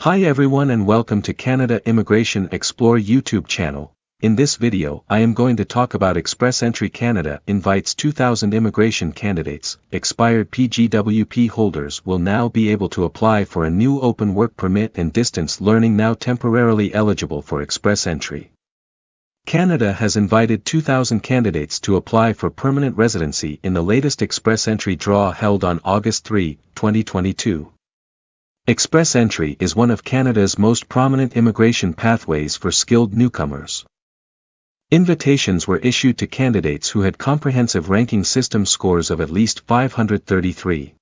Hi everyone and welcome to Canada Immigration Explore YouTube channel. In this video I am going to talk about Express Entry Canada invites 2,000 immigration candidates. Expired PGWP holders will now be able to apply for a new open work permit and distance learning now temporarily eligible for Express Entry. Canada has invited 2,000 candidates to apply for permanent residency in the latest Express Entry draw held on August 3, 2022. Express Entry is one of Canada's most prominent immigration pathways for skilled newcomers. Invitations were issued to candidates who had comprehensive ranking system scores of at least 533.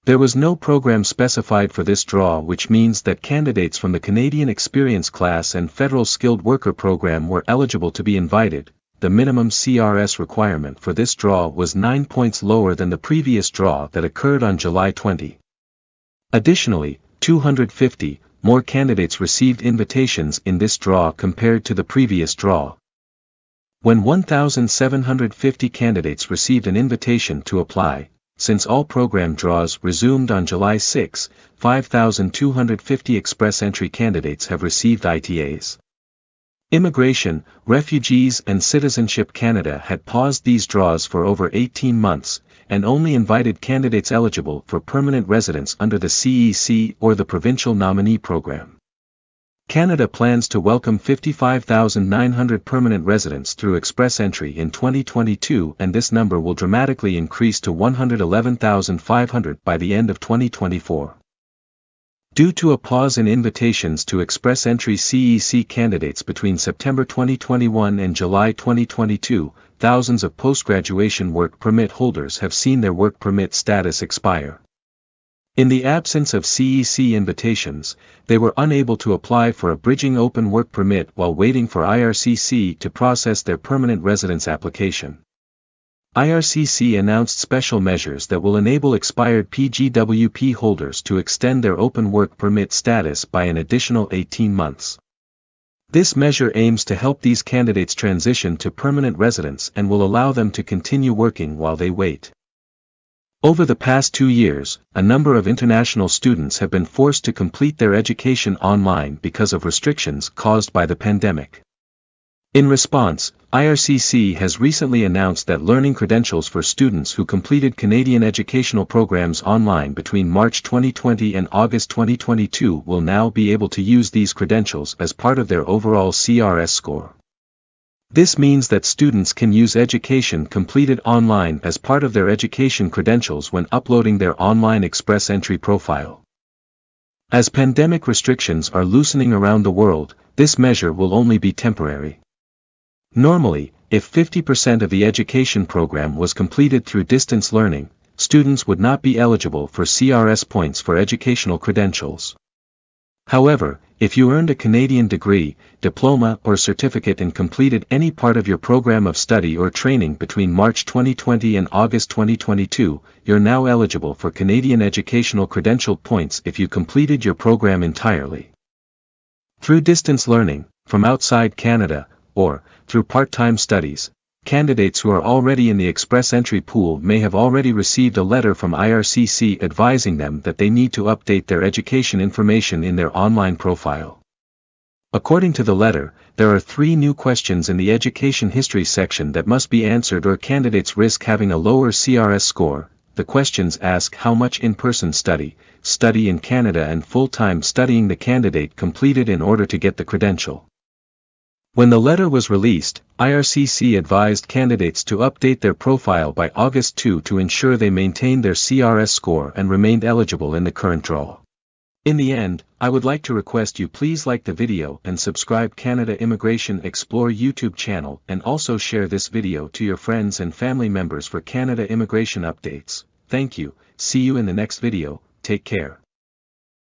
There was no program specified for this draw, which means that candidates from the Canadian Experience Class and Federal Skilled Worker Program were eligible to be invited. The minimum CRS requirement for this draw was 9 points lower than the previous draw that occurred on July 20. Additionally, 250 more candidates received invitations in this draw compared to the previous draw. When 1,750 candidates received an invitation to apply, since all program draws resumed on July 6, 5,250 Express Entry candidates have received ITAs. Immigration, Refugees and Citizenship Canada had paused these draws for over 18 months, and only invited candidates eligible for permanent residence under the CEC or the Provincial Nominee Program. Canada plans to welcome 55,900 permanent residents through Express Entry in 2022, and this number will dramatically increase to 111,500 by the end of 2024. Due to a pause in invitations to Express Entry CEC candidates between September 2021 and July 2022, thousands of post-graduation work permit holders have seen their work permit status expire. In the absence of CEC invitations, they were unable to apply for a bridging open work permit while waiting for IRCC to process their permanent residence application. IRCC announced special measures that will enable expired PGWP holders to extend their open work permit status by an additional 18 months. This measure aims to help these candidates transition to permanent residence and will allow them to continue working while they wait. Over the past 2 years, a number of international students have been forced to complete their education online because of restrictions caused by the pandemic. In response, IRCC has recently announced that learning credentials for students who completed Canadian educational programs online between March 2020 and August 2022 will now be able to use these credentials as part of their overall CRS score. This means that students can use education completed online as part of their education credentials when uploading their online Express Entry profile. As pandemic restrictions are loosening around the world, this measure will only be temporary. Normally, if 50% of the education program was completed through distance learning, students would not be eligible for CRS points for educational credentials. However, if you earned a Canadian degree, diploma or certificate and completed any part of your program of study or training between March 2020 and August 2022, you're now eligible for Canadian educational credential points if you completed your program entirely. Through distance learning, from outside Canada, or through part-time studies, candidates who are already in the Express Entry pool may have already received a letter from IRCC advising them that they need to update their education information in their online profile. According to the letter, there are 3 new questions in the education history section that must be answered or candidates risk having a lower CRS score. The questions ask how much in-person study in Canada and full-time studying the candidate completed in order to get the credential. When the letter was released, IRCC advised candidates to update their profile by August 2 to ensure they maintained their CRS score and remained eligible in the current draw. In the end, I would like to request you please like the video and subscribe Canada Immigration Explore YouTube channel, and also share this video to your friends and family members for Canada immigration updates. Thank you, see you in the next video, take care.